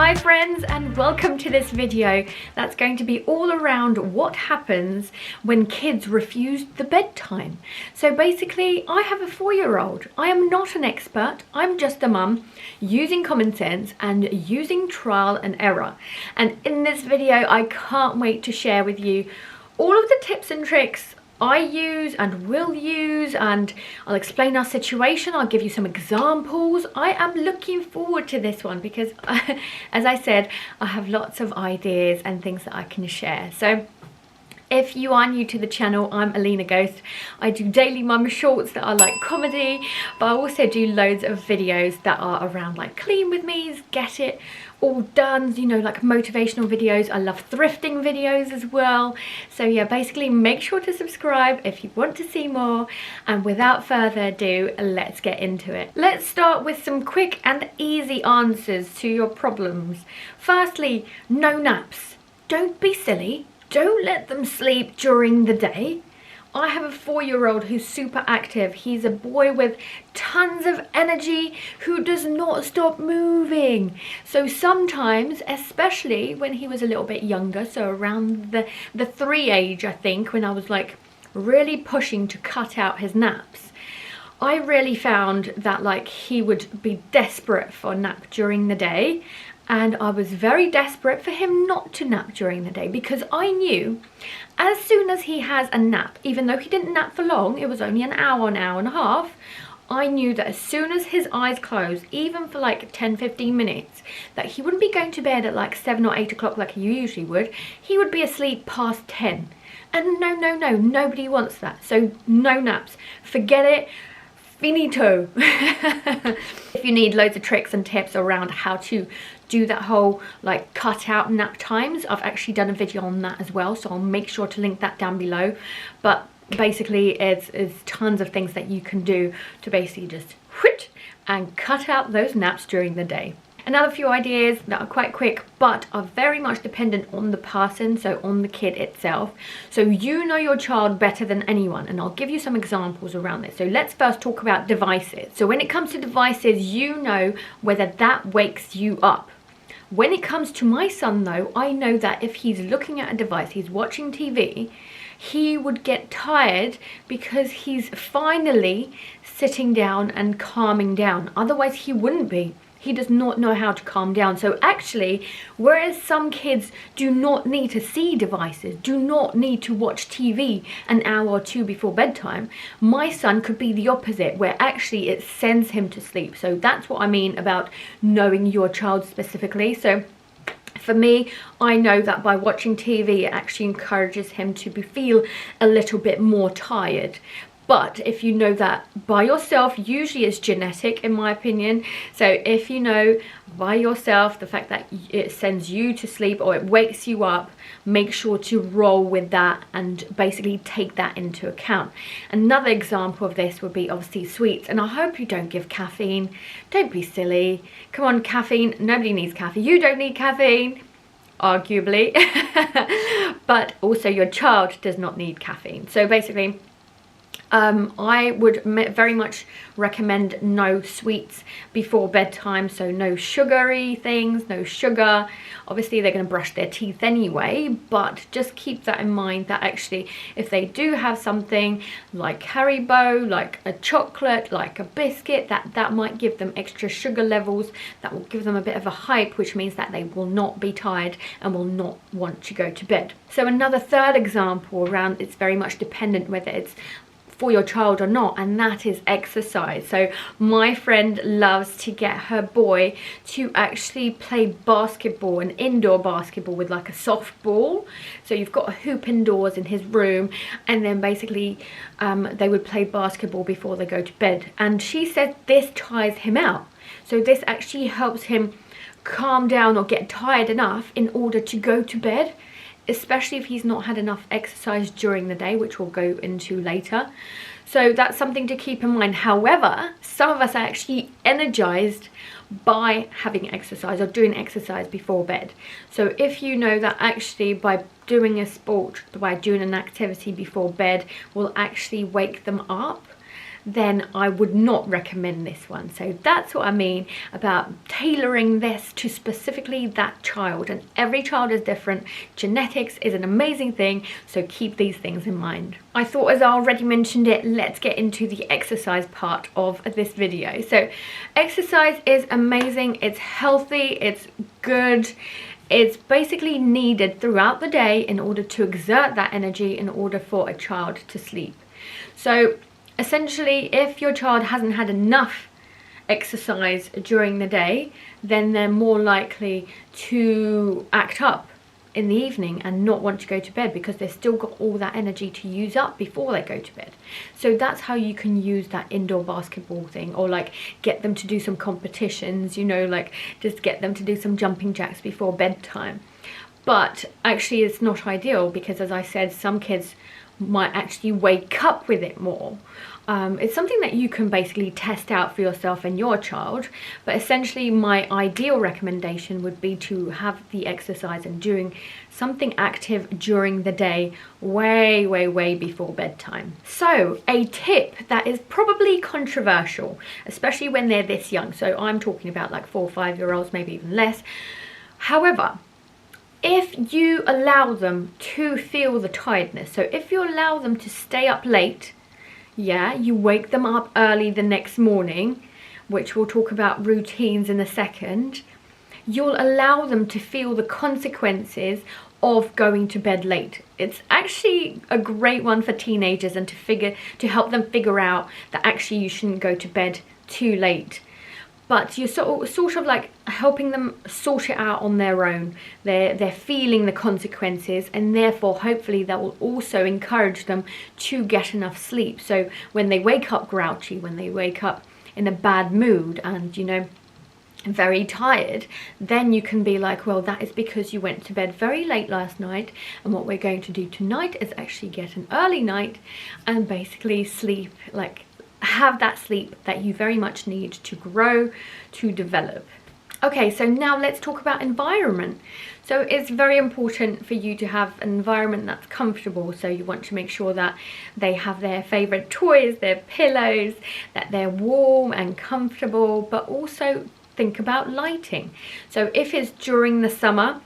Hi friends, and welcome to this video that's going to be all around what happens when kids refuse the bedtime. So basically, I have a 4-year-old. I am not an expert, I'm just a mum using common sense and using trial and error. And in this video, I can't wait to share with you all of the tips and tricks I use and will use, and I'll explain our situation. I'll give you some examples. I am looking forward to this one because as I said, I have lots of ideas and things that I can share. So if you are new to the channel, I'm Alina Ghost. I do daily mum shorts that are like comedy, but I also do loads of videos that are around like clean with me's, get it all done, you know, like motivational videos. I love thrifting videos as well. So yeah, basically make sure to subscribe if you want to see more. And without further ado, let's get into it. Let's start with some quick and easy answers to your problems. Firstly, no naps. Don't be silly. Don't let them sleep during the day. I have a 4-year-old who's super active. He's a boy with tons of energy who does not stop moving. So sometimes, especially when he was a little bit younger, so around the 3 age, I think, when I was like really pushing to cut out his naps, I really found that like he would be desperate for a nap during the day. And I was very desperate for him not to nap during the day because I knew as soon as he has a nap, even though he didn't nap for long, it was only an hour and a half, I knew that as soon as his eyes closed, even for like 10-15 minutes, that he wouldn't be going to bed at like 7 or 8 o'clock like he usually would. He would be asleep past 10. And no, nobody wants that. So no naps. Forget it. Finito. If you need loads of tricks and tips around how to do that whole like cut out nap times, I've actually done a video on that as well, so I'll make sure to link that down below. But basically it's tons of things that you can do to basically just whoosh and cut out those naps during the day. Another few ideas that are quite quick but are very much dependent on the person, so on the kid itself. So you know your child better than anyone, and I'll give you some examples around this. So let's first talk about devices. So when it comes to devices, you know whether that wakes you up. When it comes to my son though, I know that if he's looking at a device, he's watching TV, he would get tired because he's finally sitting down and calming down. Otherwise he wouldn't be. He does not know how to calm down. So actually, whereas some kids do not need to see devices, do not need to watch TV an hour or two before bedtime, my son could be the opposite, where actually it sends him to sleep. So that's what I mean about knowing your child specifically. So for me, I know that by watching TV, it actually encourages him to feel a little bit more tired. But if you know that by yourself, usually it's genetic in my opinion. So if you know by yourself the fact that it sends you to sleep or it wakes you up, make sure to roll with that and basically take that into account. Another example of this would be obviously sweets. And I hope you don't give caffeine. Don't be silly. Come on, caffeine. Nobody needs caffeine. You don't need caffeine, arguably. But also your child does not need caffeine. So basically, I would very much recommend no sweets before bedtime, so no sugary things, no sugar. Obviously they're going to brush their teeth anyway, but just keep that in mind that actually if they do have something like Haribo, like a chocolate, like a biscuit, that might give them extra sugar levels, that will give them a bit of a hype, which means that they will not be tired and will not want to go to bed. So another third example around, it's very much dependent whether it's for your child or not, and that is exercise. So my friend loves to get her boy to actually play basketball, an indoor basketball with like a soft ball. So you've got a hoop indoors in his room, and then basically they would play basketball before they go to bed. And she said this tires him out. So this actually helps him calm down or get tired enough in order to go to bed, especially if he's not had enough exercise during the day, which we'll go into later. So that's something to keep in mind. However, some of us are actually energized by having exercise or doing exercise before bed. So if you know that actually by doing a sport, by doing an activity before bed will actually wake them up, then I would not recommend this one. So that's what I mean about tailoring this to specifically that child, and every child is different. Genetics is an amazing thing, so keep these things in mind. I thought, as I already mentioned it, let's get into the exercise part of this video. So exercise is amazing, it's healthy, it's good. It's basically needed throughout the day in order to exert that energy in order for a child to sleep. So essentially, if your child hasn't had enough exercise during the day, then they're more likely to act up in the evening and not want to go to bed because they've still got all that energy to use up before they go to bed. So that's how you can use that indoor basketball thing, or like get them to do some competitions, you know, like just get them to do some jumping jacks before bedtime. But actually it's not ideal because, as I said, some kids might actually wake up with it more. It's something that you can basically test out for yourself and your child, but essentially my ideal recommendation would be to have the exercise and doing something active during the day way before bedtime. So a tip that is probably controversial, especially when they're this young, so I'm talking about like 4 or 5 year olds, maybe even less. However, if you allow them to feel the tiredness, so if you allow them to stay up late, yeah, you wake them up early the next morning, which we'll talk about routines in a second, you'll allow them to feel the consequences of going to bed late. It's actually a great one for teenagers, and to help them figure out that actually you shouldn't go to bed too late. But you're sort of like helping them sort it out on their own. They're feeling the consequences, and therefore hopefully that will also encourage them to get enough sleep. So when they wake up grouchy, when they wake up in a bad mood and, you know, very tired, then you can be like, well, that is because you went to bed very late last night, and what we're going to do tonight is actually get an early night and basically sleep, like have that sleep that you very much need to grow, to develop. Okay, so now let's talk about environment. So it's very important for you to have an environment that's comfortable. So you want to make sure that they have their favorite toys, their pillows, that they're warm and comfortable, but also think about lighting. So if it's during the summer,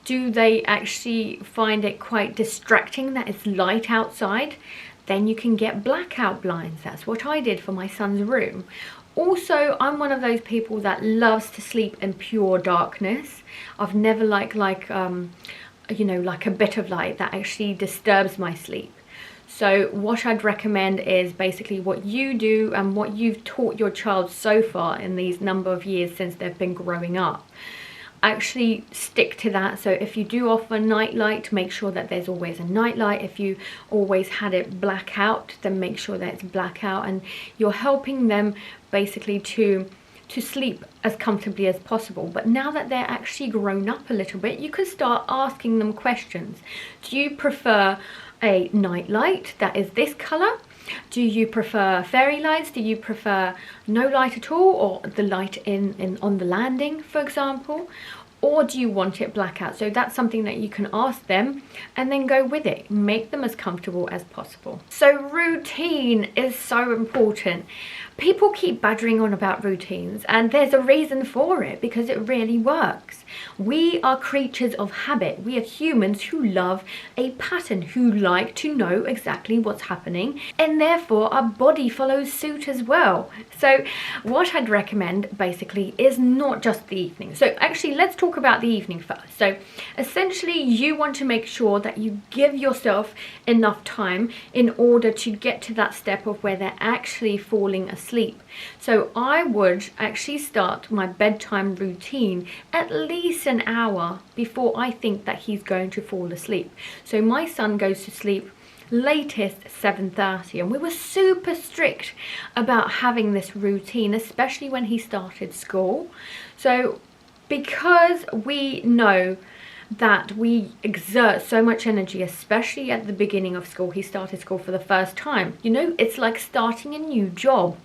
do they actually find it quite distracting that it's light outside? Then you can get blackout blinds. That's what I did for my son's room. Also, I'm one of those people that loves to sleep in pure darkness. I've never you know, like a bit of light that actually disturbs my sleep. So what I'd recommend is basically what you do and what you've taught your child so far in these number of years since they've been growing up. Actually stick to that. So if you do offer night light, make sure that there's always a night light. If you always had it black out, then make sure that it's black out, and you're helping them basically to sleep as comfortably as possible. But now that they're actually grown up a little bit, you can start asking them questions. Do you prefer a night light that is this color? Do you prefer fairy lights? Do you prefer no light at all, or the light in on the landing, for example? Or do you want it blackout? So that's something that you can ask them and then go with it. Make them as comfortable as possible. So routine is so important. People keep badgering on about routines, and there's a reason for it, because it really works. We are creatures of habit. We are humans who love a pattern, who like to know exactly what's happening, and therefore our body follows suit as well. So what I'd recommend basically is not just the evening. So actually, let's talk about the evening first. So essentially, you want to make sure that you give yourself enough time in order to get to that step of where they're actually falling asleep. So I would actually start my bedtime routine at least an hour before I think that he's going to fall asleep. So my son goes to sleep latest 7:30, and we were super strict about having this routine, especially when he started school. So because we know that we exert so much energy, especially at the beginning of school, he started school for the first time, you know, it's like starting a new job.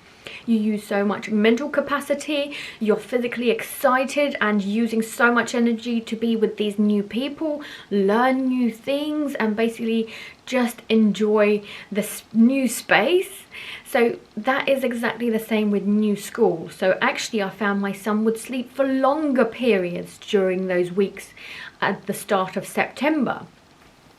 You use so much mental capacity, you're physically excited and using so much energy to be with these new people, learn new things, and basically just enjoy this new space. So that is exactly the same with new school. So actually I found my son would sleep for longer periods during those weeks at the start of September.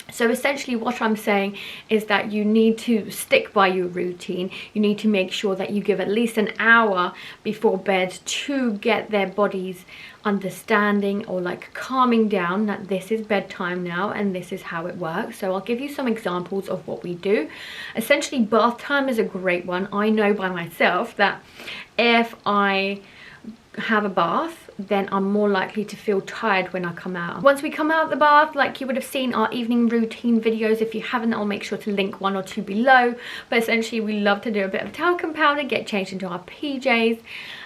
So essentially what I'm saying is that you need to stick by your routine. You need to make sure that you give at least an hour before bed to get their bodies understanding or like calming down that this is bedtime now and this is how it works. So I'll give you some examples of what we do. Essentially bath time is a great one. I know by myself that if I have a bath, then I'm more likely to feel tired when I come out. Once we come out of the bath, like you would have seen our evening routine videos. If you haven't, I'll make sure to link 1 or 2 below. But essentially we love to do a bit of talcum powder, get changed into our PJs,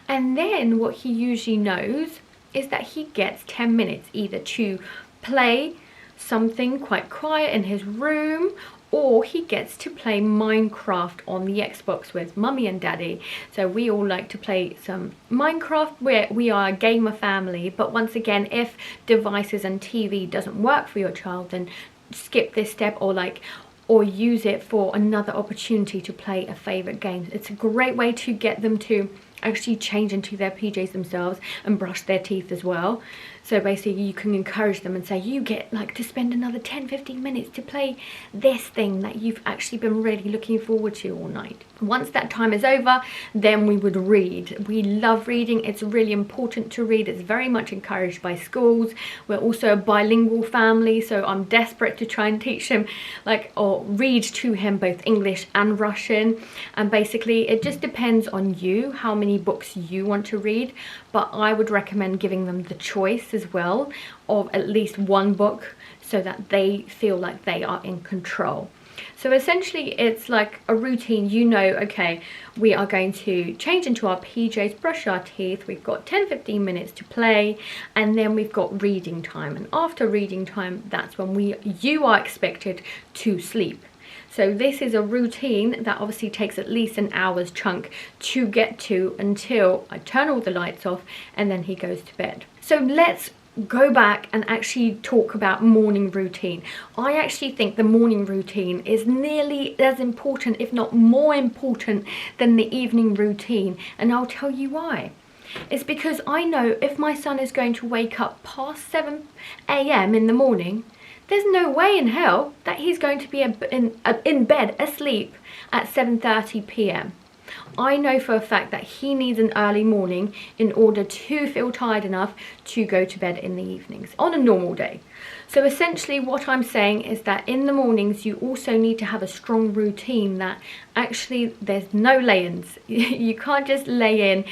and then what he usually knows is that he gets 10 minutes either to play something quite quiet in his room, or he gets to play Minecraft on the Xbox with mummy and daddy. So we all like to play some Minecraft, where we are a gamer family. But once again, if devices and TV doesn't work for your child, then skip this step, or use it for another opportunity to play a favorite game. It's a great way to get them to actually change into their PJs themselves and brush their teeth as well. So basically you can encourage them and say, you get like to spend another 10-15 minutes to play this thing that you've actually been really looking forward to all night. Once that time is over, then we would read. We love reading. It's really important to read. It's very much encouraged by schools. We're also a bilingual family, so I'm desperate to try and teach him or read to him both English and Russian. And basically it just depends on you how many books you want to read, but I would recommend giving them the choice as well of at least one book so that they feel like they are in control. So essentially it's like a routine. You know, okay, we are going to change into our PJs, brush our teeth, we've got 10-15 minutes to play, and then we've got reading time. And after reading time, that's when you are expected to sleep. So this is a routine that obviously takes at least an hour's chunk to get to until I turn all the lights off and then he goes to bed. So let's go back and actually talk about morning routine. I actually think the morning routine is nearly as important, if not more important, than the evening routine. And I'll tell you why. It's because I know if my son is going to wake up past 7 AM in the morning, there's no way in hell that he's going to be in bed asleep at 7:30 PM. I know for a fact that he needs an early morning in order to feel tired enough to go to bed in the evenings on a normal day. So essentially what I'm saying is that in the mornings you also need to have a strong routine that actually there's no lay-ins. You can't just lay in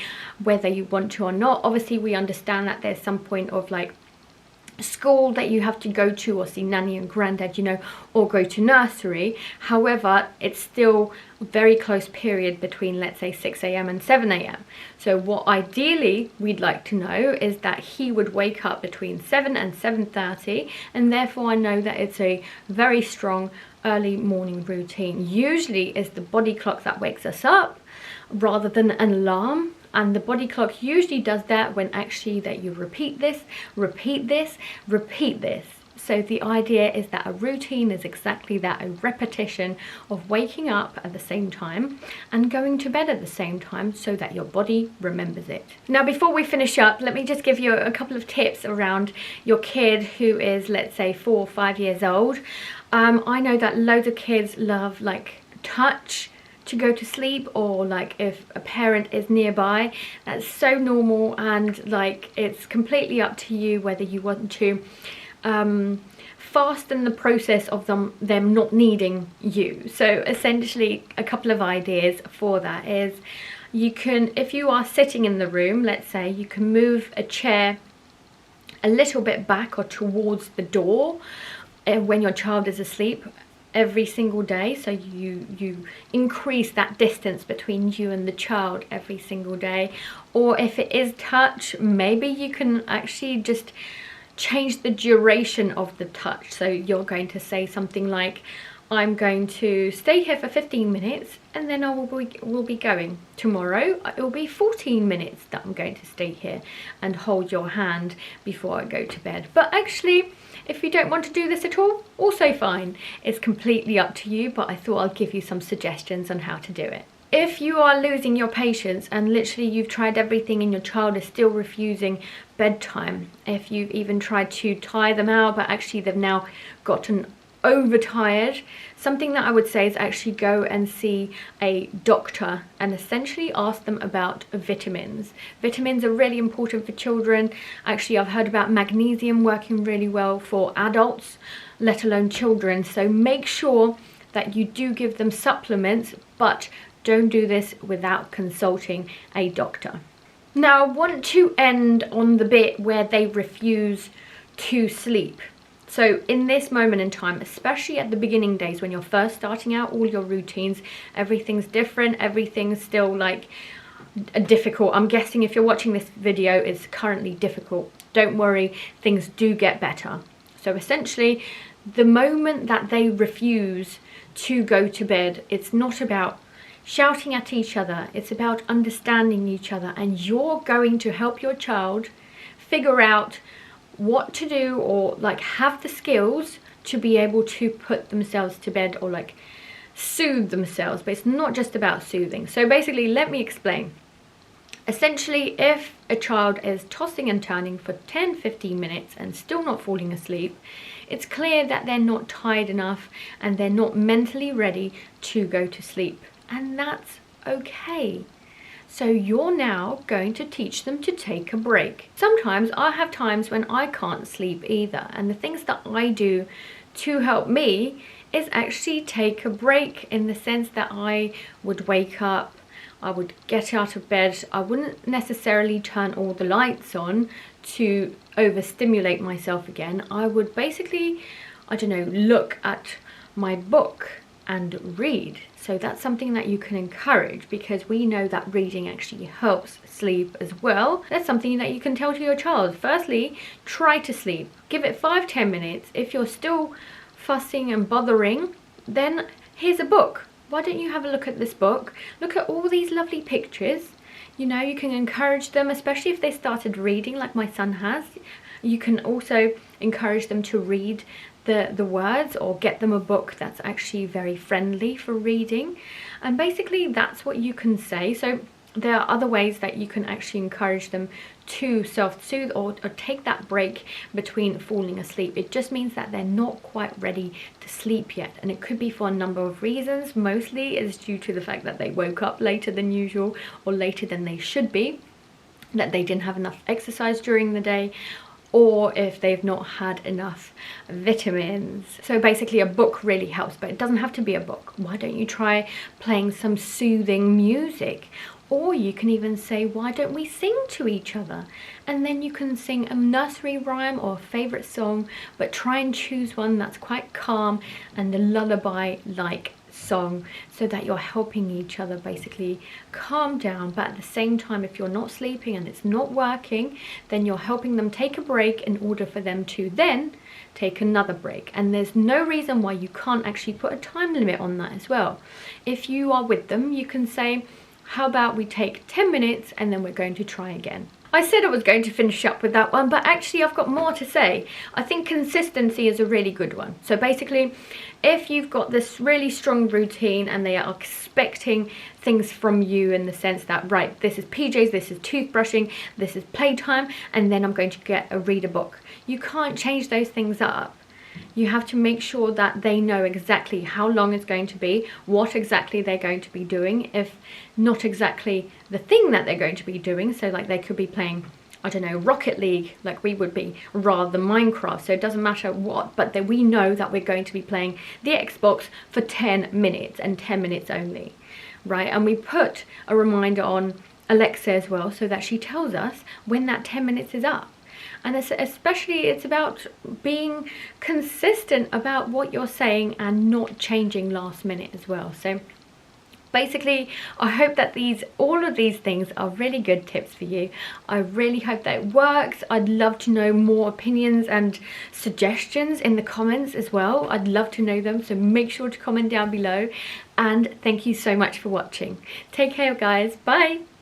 whether you want to or not. Obviously we understand that there's some point of school that you have to go to, or see nanny and granddad, or go to nursery. However, it's still a very close period between, let's say, 6 AM and 7 AM. So what ideally we'd like to know is that he would wake up between 7 and 7:30, and therefore I know that it's a very strong early morning routine. Usually it's the body clock that wakes us up rather than an alarm. And the body clock usually does that when actually that you repeat this, repeat this, repeat this. So the idea is that a routine is exactly that, a repetition of waking up at the same time and going to bed at the same time so that your body remembers it. Now before we finish up, let me just give you a couple of tips around your kid who is, let's say, 4 or 5 years old. I know that loads of kids love touch to go to sleep, or if a parent is nearby. That's so normal, and it's completely up to you whether you want to fasten the process of them not needing you. So essentially a couple of ideas for that is, you can, if you are sitting in the room, let's say, you can move a chair a little bit back or towards the door when your child is asleep every single day. So you increase that distance between you and the child every single day. Or if it is touch, maybe you can actually just change the duration of the touch. So you're going to say something like, I'm going to stay here for 15 minutes and then I will be going. Tomorrow it will be 14 minutes that I'm going to stay here and hold your hand before I go to bed. But actually, if you don't want to do this at all, also fine. It's completely up to you, but I thought I'll give you some suggestions on how to do it. If you are losing your patience and literally you've tried everything and your child is still refusing bedtime, if you've even tried to tire them out but actually they've now gotten overtired, something that I would say is actually go and see a doctor and essentially ask them about vitamins. Vitamins are really important for children. Actually, I've heard about magnesium working really well for adults, let alone children. So make sure that you do give them supplements, but don't do this without consulting a doctor. Now, I want to end on the bit where they refuse to sleep. So in this moment in time, especially at the beginning days when you're first starting out, all your routines, everything's different, everything's still like difficult. I'm guessing if you're watching this video, it's currently difficult. Don't worry, things do get better. So essentially, the moment that they refuse to go to bed, it's not about shouting at each other, it's about understanding each other, and you're going to help your child figure out what to do, or like have the skills to be able to put themselves to bed or like soothe themselves. But it's not just about soothing. So basically, let me explain. Essentially, if a child is tossing and turning for 10-15 minutes and still not falling asleep, it's clear that they're not tired enough and they're not mentally ready to go to sleep. And that's okay. So you're now going to teach them to take a break. Sometimes I have times when I can't sleep either, and the things that I do to help me is actually take a break, in the sense that I would wake up, I would get out of bed, I wouldn't necessarily turn all the lights on to overstimulate myself again. I would basically, I don't know, look at my book and read. So that's something that you can encourage, because we know that reading actually helps sleep as well. That's something that you can tell to your child. Firstly, try to sleep. Give it 5-10 minutes. If you're still fussing and bothering, then here's a book. Why don't you have a look at this book? Look at all these lovely pictures. You know, you can encourage them, especially if they started reading like my son has. You can also encourage them to read the words, or get them a book that's actually very friendly for reading. And basically that's what you can say. So there are other ways that you can actually encourage them to self-soothe or take that break between falling asleep. It just means that they're not quite ready to sleep yet, and it could be for a number of reasons. Mostly is due to the fact that they woke up later than usual or later than they should be, that they didn't have enough exercise during the day, or if they've not had enough vitamins. So basically a book really helps, but it doesn't have to be a book. Why don't you try playing some soothing music? Or you can even say, why don't we sing to each other? And then you can sing a nursery rhyme or a favourite song, but try and choose one that's quite calm and a lullaby-like song, so that you're helping each other basically calm down. But at the same time, if you're not sleeping and it's not working, then you're helping them take a break in order for them to then take another break. And there's no reason why you can't actually put a time limit on that as well. If you are with them, you can say, how about we take 10 minutes and then we're going to try again. I said I was going to finish up with that one, but actually I've got more to say. I think consistency is a really good one. So basically, if you've got this really strong routine and they are expecting things from you, in the sense that, right, this is PJs, this is toothbrushing, this is playtime, and then I'm going to read a book. You can't change those things up. You have to make sure that they know exactly how long it's going to be, what exactly they're going to be doing, if not exactly the thing that they're going to be doing. So like they could be playing, I don't know, Rocket League, like we would be, rather than Minecraft. So it doesn't matter what, but then we know that we're going to be playing the Xbox for 10 minutes and 10 minutes only, right? And we put a reminder on Alexa as well, so that she tells us when that 10 minutes is up. And especially it's about being consistent about what you're saying and not changing last minute as well. So Basically, I hope that all of these things are really good tips for you. I really hope that it works. I'd love to know more opinions and suggestions in the comments as well. I'd love to know them, so make sure to comment down below. And thank you so much for watching. Take care, guys. Bye.